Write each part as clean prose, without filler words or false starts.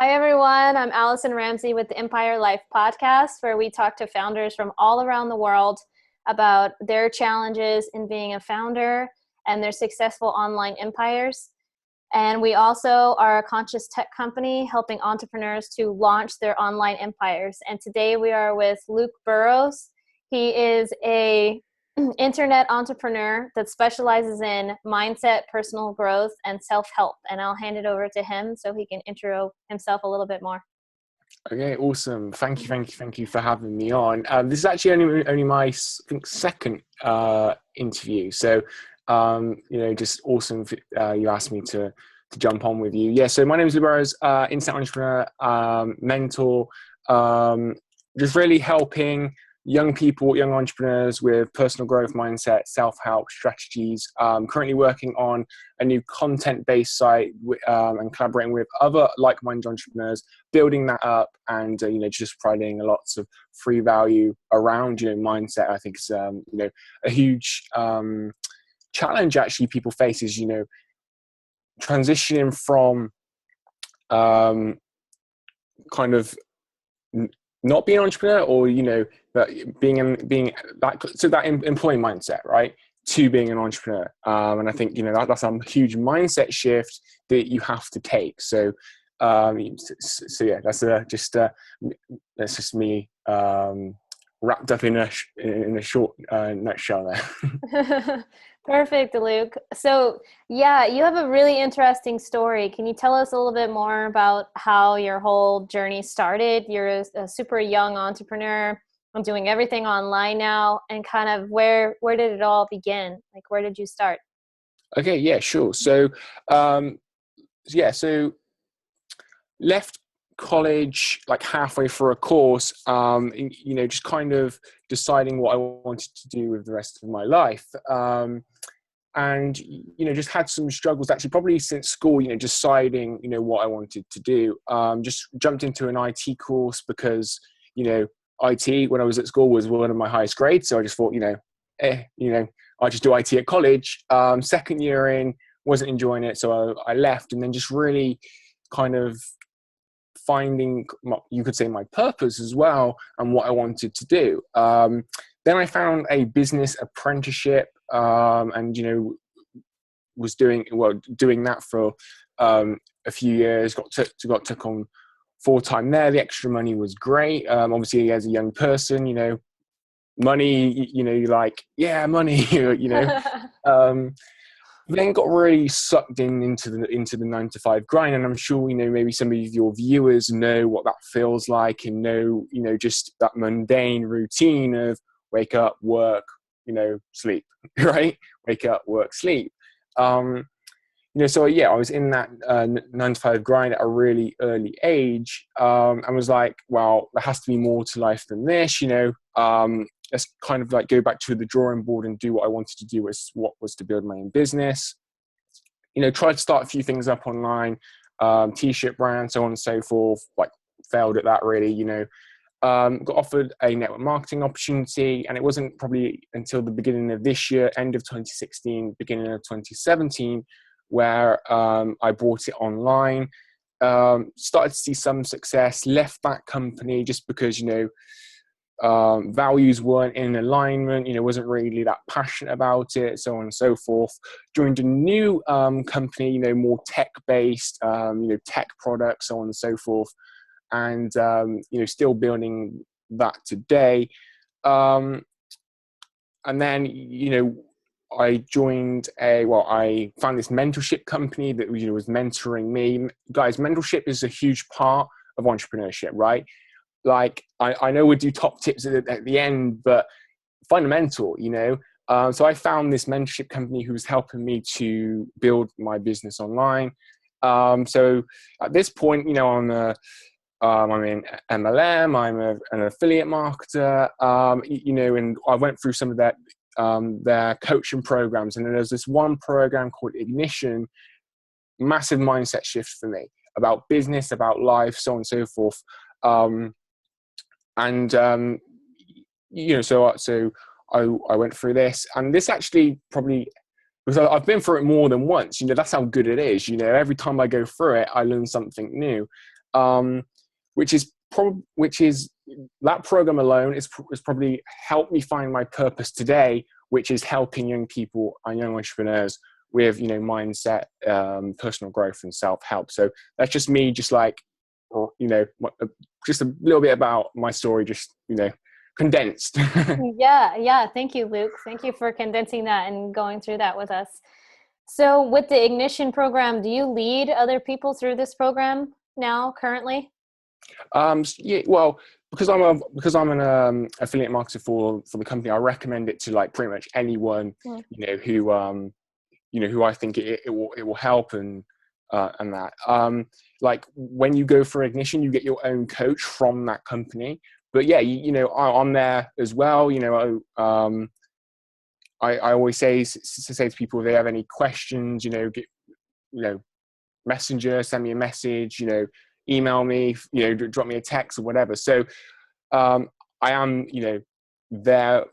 Hi, everyone. I'm Allison Ramsey with the Empire Life podcast, where we talk to founders from all around the world about their challenges in being a founder and their successful online empires. And we also are a conscious tech company helping entrepreneurs to launch their online empires. And today we are with Luke Burrows. He is a internet entrepreneur that specializes in mindset, personal growth, and self-help. And I'll hand it over to him so he can intro himself a little bit more. Okay, awesome. Thank you for having me on. This is actually only my second interview, so just awesome. You asked me to jump on with you. Yeah, so my name is Luke Burrows, internet entrepreneur, mentor, just really helping young people, young entrepreneurs with personal growth mindset, self-help strategies. Currently working on a new content-based site and collaborating with other like-minded entrepreneurs, building that up, and just providing lots of free value around mindset. I think is a huge challenge actually people face is transitioning from kind of not being an entrepreneur, or being that employee mindset, right, to being an entrepreneur. And I think that's a huge mindset shift that you have to take. So yeah, that's just me wrapped up in a short nutshell there. Perfect, Luke. So yeah, you have a really interesting story. Can you tell us a little bit more about how your whole journey started? You're a super young entrepreneur. I'm doing everything online now, and kind of where did it all begin? Like, where did you start? Okay, yeah, sure. So so left college like halfway through a course, just kind of deciding what I wanted to do with the rest of my life. And just had some struggles actually probably since school, deciding what I wanted to do. Just jumped into an IT course because IT when I was at school was one of my highest grades, so I just thought I'll just do IT at college. Second year in, wasn't enjoying it, so I left, and then just really kind of finding, you could say, my purpose as well and what I wanted to do. Then I found a business apprenticeship, and was doing that for a few years. Got took on full time there. The extra money was great. Obviously, as a young person, money. You're like, yeah, money. Then got really sucked into the 9 to 5 grind, and I'm sure maybe some of your viewers know what that feels like, and know just that mundane routine of wake up, work, sleep, right? Wake up, work, sleep. So yeah, I was in that 9 to 5 grind at a really early age, and was like, well, there has to be more to life than this. Let's kind of like go back to the drawing board and do what I wanted to do, was to build my own business. Tried to start a few things up online, t-shirt brand, so on and so forth. Like, failed at that really. Got offered a network marketing opportunity, and it wasn't probably until the beginning of this year, end of 2016, beginning of 2017, where I bought it online. Started to see some success. Left that company just because values weren't in alignment, wasn't really that passionate about it, so on and so forth. Joined a new company, more tech-based, tech products, so on and so forth. And, still building that today. And then, I joined I found this mentorship company that, was mentoring me. Guys, mentorship is a huge part of entrepreneurship, right? Like, I know we do top tips at the end, but fundamental, so I found this mentorship company who was helping me to build my business online. So at this point, I'm in MLM, I'm an affiliate marketer, and I went through some of their coaching programs. And then there's this one program called Ignition, massive mindset shift for me about business, about life, so on and so forth. So I went through this, and this actually probably, because I've been through it more than once, that's how good it is. Every time I go through it, I learn something new. which is that program alone is probably helped me find my purpose today, which is helping young people and young entrepreneurs with, you know, mindset, personal growth and self-help. So that's just me, just like, you know, just a little bit about my story, just, you know, condensed. Yeah. Thank you, Luke. Thank you for condensing that and going through that with us. So with the Ignition program, do you lead other people through this program now currently? Yeah, well, because I'm an affiliate marketer for the company, I recommend it to like pretty much anyone, you know, who I think it will help and that. Like when you go for Ignition, you get your own coach from that company. But yeah, you know, I'm there as well. You know, I always say to people, if they have any questions, you know, messenger, send me a message, you know, email me, you know, drop me a text or whatever. So I am, you know, there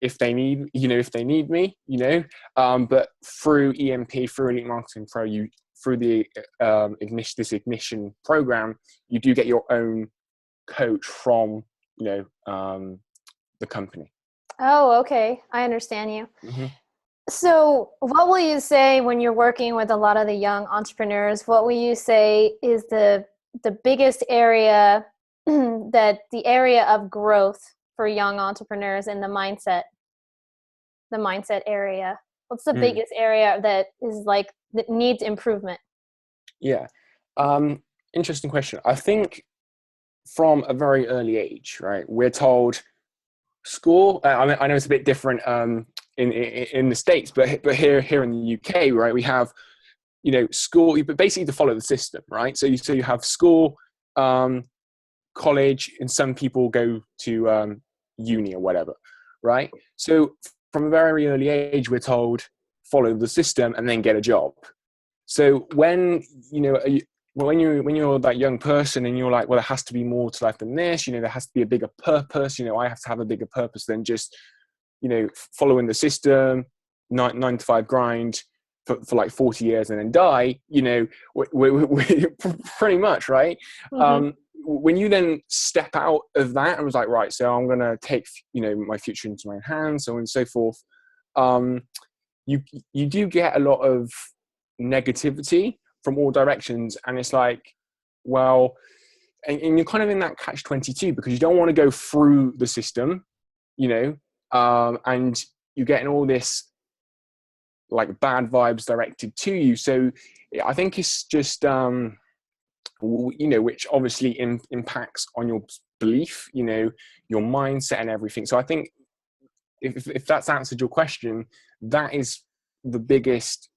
if they need me, you know. But through EMP, through Elite Marketing Pro, through the Ignition program, you do get your own coach from, you know, the company. Oh, okay. I understand you. Mm-hmm. So what will you say when you're working with a lot of the young entrepreneurs? What will you say is the biggest area that the area of growth for young entrepreneurs in the mindset area? What's the biggest area that is like that needs improvement? Yeah. Interesting question. I think from a very early age, right, we're told school. I know it's a bit different in the States, but here in the UK, right, we have, you know, school. But basically to follow the system, right? So you have school, college, and some people go to uni or whatever, right? So from a very early age, we're told follow the system and then get a job. So when, you know, when you're that young person and you're like, well, there has to be more to life than this, you know, there has to be a bigger purpose, you know, I have to have a bigger purpose than just, you know, following the system, nine to five grind for like 40 years and then die, you know, we pretty much, right? Mm-hmm. When you then step out of that and was like, right, so I'm going to take, you know, my future into my own hands, so on and so forth. You do get a lot of negativity from all directions, and it's like, well, and you're kind of in that catch-22 because you don't want to go through the system, you know, and you're getting all this like bad vibes directed to you. So I think it's just you know, which obviously impacts on your belief, you know, your mindset and everything. So I think if that's answered your question, that is the biggest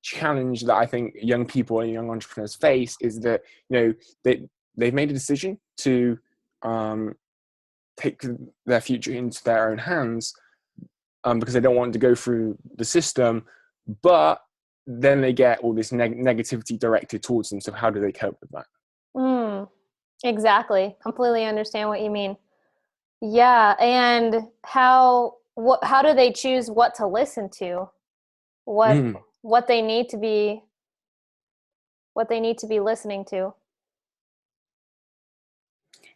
challenge that I think young people and young entrepreneurs face, is that, you know, they've made a decision to take their future into their own hands because they don't want to go through the system, but then they get all this negativity directed towards them. So how do they cope with that? Exactly. Completely understand what you mean. Yeah, and how do they choose what to listen to? What they need to be listening to?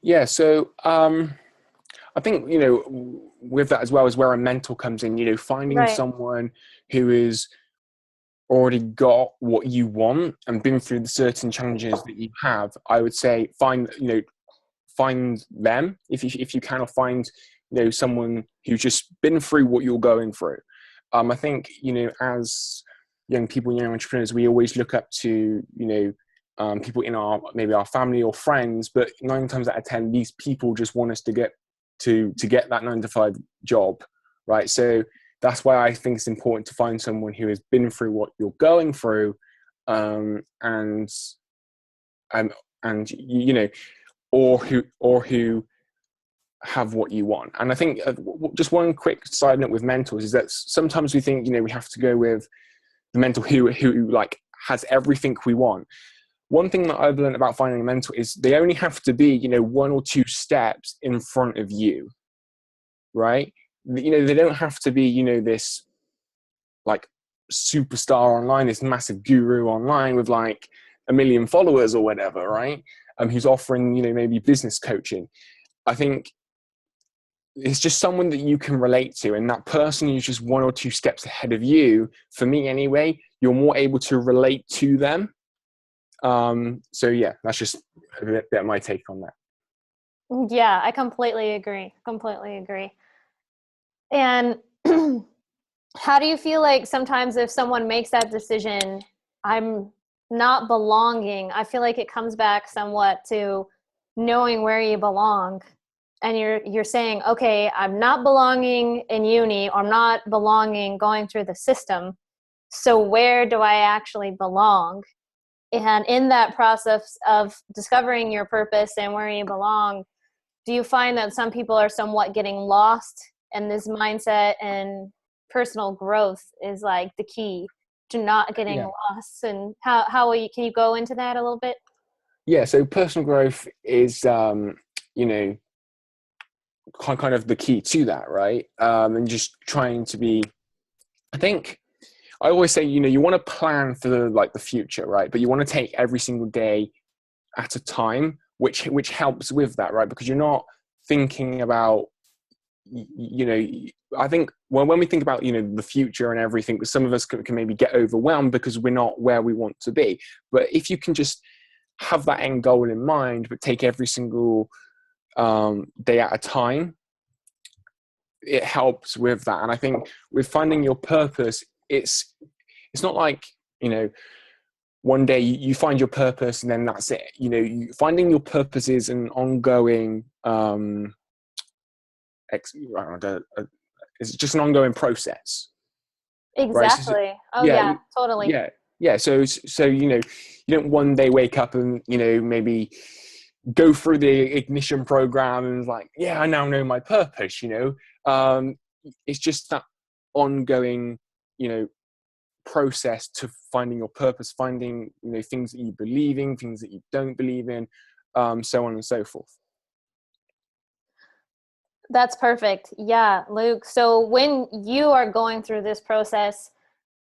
Yeah, so I think, you know, with that as well is where a mentor comes in, you know, finding Right. someone who is already got what you want and been through the certain challenges that you have. I would say find them if you cannot find, you know, someone who's just been through what you're going through. I think, you know, as young people, young entrepreneurs, we always look up to, you know, people in maybe our family or friends, but 9 times out of 10, these people just want us to get that 9 to 5 job, right? So that's why I think it's important to find someone who has been through what you're going through, and you know, or who have what you want. And I think just one quick side note with mentors is that sometimes we think, you know, we have to go with the mentor who like has everything we want. One thing that I've learned about finding a mentor is they only have to be, you know, 1 or 2 steps in front of you, right? You know, they don't have to be, you know, this like superstar online, this massive guru online with like a million followers or whatever, right? Who's offering, maybe business coaching. I think it's just someone that you can relate to, and that person who's just one or two steps ahead of you, for me anyway, you're more able to relate to them. So yeah, that's just a bit of my take on that. Yeah, I completely agree. And how do you feel like sometimes if someone makes that decision, I'm not belonging, I feel like it comes back somewhat to knowing where you belong. And you're saying, okay, I'm not belonging in uni, or I'm not belonging going through the system. So where do I actually belong? And in that process of discovering your purpose and where you belong, do you find that some people are somewhat getting lost, and this mindset and personal growth is like the key to not getting lost? And how can you go into that a little bit? Yeah, so personal growth is kind of the key to that, right? And just trying to be, I think I always say, you want to plan for the future, right? But you want to take every single day at a time, which helps with that, right? Because you're not thinking about, I think when we think about, the future and everything, some of us can maybe get overwhelmed because we're not where we want to be. But if you can just have that end goal in mind, but take every single day at a time, it helps with that. And I think with finding your purpose, it's not like, one day you find your purpose and then that's it. Finding your purpose is an ongoing, it's just an ongoing process. Exactly. Right? So, yeah, totally. Yeah. So, you don't one day wake up and, maybe go through the ignition program and like, yeah, I now know my purpose, it's just that ongoing, process to finding your purpose, finding, things that you believe in, things that you don't believe in, so on and so forth. That's perfect. Yeah, Luke. So when you are going through this process,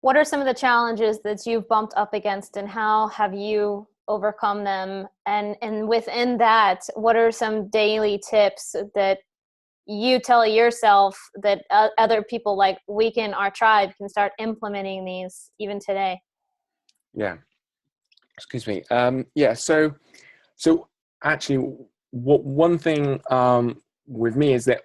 what are some of the challenges that you've bumped up against, and how have you overcome them? And within that, what are some daily tips that you tell yourself that other people like Weaken Our Tribe can start implementing these even today? Yeah. Excuse me. Yeah. So actually, one thing with me is that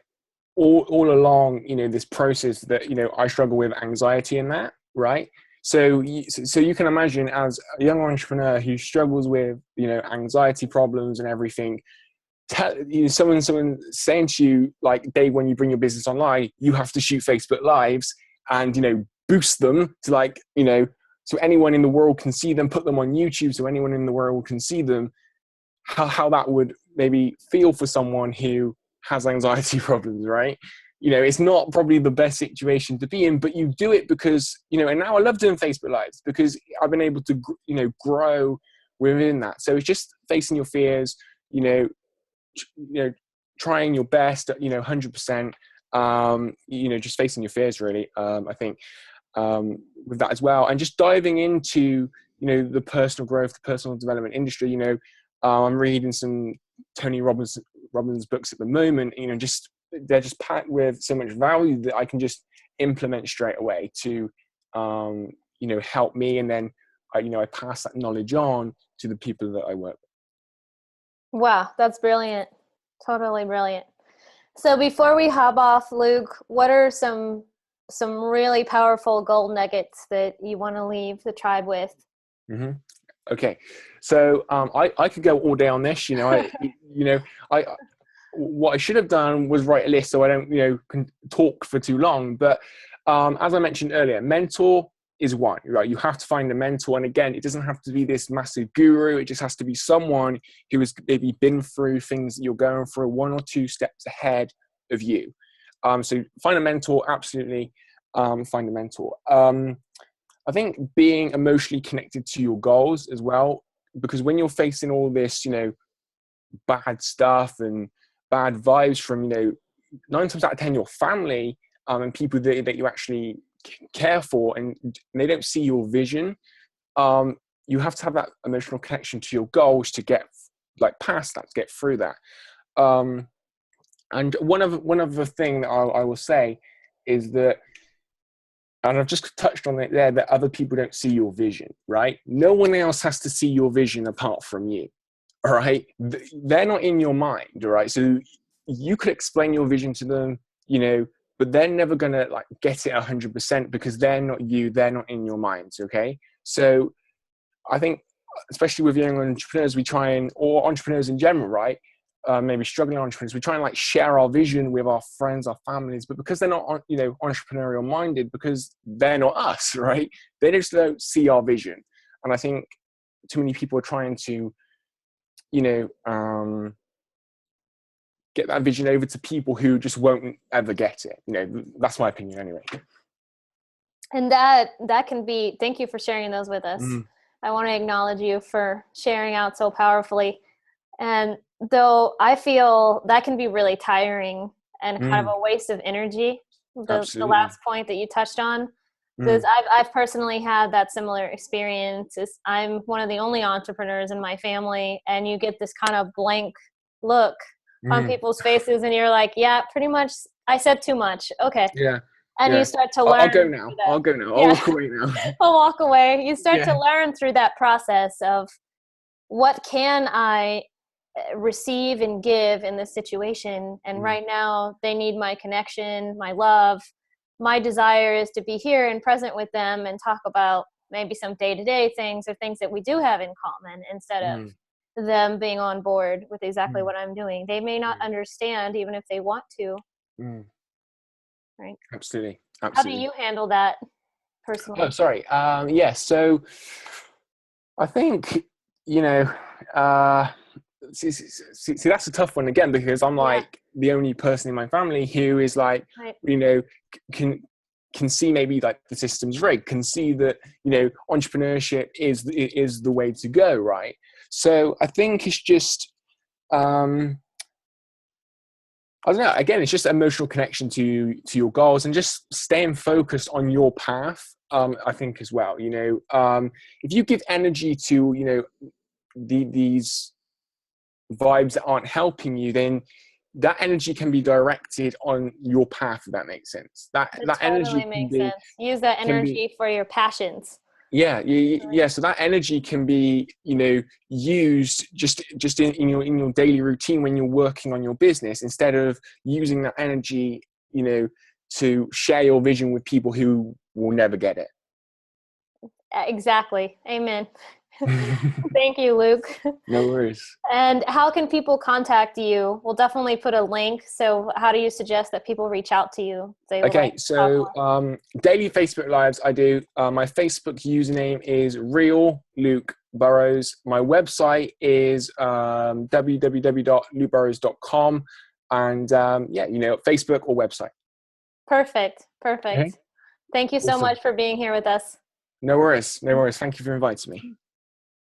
all along, this process that I struggle with anxiety in that, right? So you can imagine, as a young entrepreneur who struggles with anxiety problems and everything, someone saying to you like, Dave, when you bring your business online, you have to shoot Facebook lives and boost them to so anyone in the world can see them, put them on YouTube so anyone in the world can see them. How that would maybe feel for someone who has anxiety problems, right? It's not probably the best situation to be in, but you do it because, and now I love doing Facebook Lives because I've been able to, grow within that. So it's just facing your fears, trying your best, 100%, just facing your fears really, I think, with that as well. And just diving into, the personal growth, the personal development industry, I'm reading some Tony Robbins books at the moment, they're just packed with so much value that I can just implement straight away to, help me. And then, I pass that knowledge on to the people that I work with. Wow, that's brilliant. Totally brilliant. So before we hop off, Luke, what are some really powerful gold nuggets that you want to leave the tribe with? Mm-hmm. Okay, so I could go all day on this. What I should have done was write a list so I don't talk for too long. But as I mentioned earlier, mentor is one, right? You have to find a mentor, and again, it doesn't have to be this massive guru. It just has to be someone who has maybe been through things that you're going through, one or two steps ahead of you. So find a mentor, absolutely. Find a mentor. I think being emotionally connected to your goals as well, because when you're facing all this, bad stuff and bad vibes from, 9 times out of 10, your family, and people that you actually care for, and they don't see your vision, you have to have that emotional connection to your goals to get like past that, to get through that. And one of the thing that I will say is that, and I've just touched on it there, that other people don't see your vision, right? No one else has to see your vision apart from you, all right? They're not in your mind, all right? So you could explain your vision to them, but they're never going to like get it 100% because they're not you, they're not in your minds, okay? So I think, especially with young entrepreneurs, or entrepreneurs in general, right? Maybe struggling entrepreneurs, we try and like share our vision with our friends, our families, but because they're not, entrepreneurial minded, because they're not us, right? They just don't see our vision. And I think too many people are trying to, get that vision over to people who just won't ever get it. That's my opinion anyway. And that can be, thank you for sharing those with us. I want to acknowledge you for sharing out so powerfully. And though I feel that can be really tiring and kind of a waste of energy, the last point that you touched on, because I've personally had that similar experience. I'm one of the only entrepreneurs in my family, and you get this kind of blank look on people's faces, and you're like, yeah, pretty much I said too much. Okay. Yeah. And you start to learn. I'll go now. I'll walk away now. I'll walk away. You start to learn through that process of what can I receive and give in this situation. And right now they need my connection, my love. My desire is to be here and present with them and talk about maybe some day-to-day things or things that we do have in common, instead of them being on board with exactly what I'm doing. They may not understand even if they want to. Right. Absolutely. How do you handle that personally? Oh, sorry. So I think, see, that's a tough one again, because I'm like the only person in my family who is like, can see maybe like the system's rigged, can see that, entrepreneurship is the way to go. Right. So I think it's just, I don't know. Again, it's just emotional connection to your goals and just staying focused on your path. I think as well, if you give energy to, these vibes that aren't helping you, then that energy can be directed on your path, if that makes sense. That totally energy makes sense. Use that energy for your passions. Yeah. So that energy can be, used just in your daily routine when you're working on your business, instead of using that energy, to share your vision with people who will never get it. Exactly. Amen. Thank you, Luke. No worries. And how can people contact you? We'll definitely put a link. So how do you suggest that people reach out to you? So daily Facebook Lives I do. My Facebook username is Real Luke Burrows. My website is www.lukeburrows.com. And Facebook or website. Perfect. Okay. Thank you so much for being here with us. No worries. Thank you for inviting me.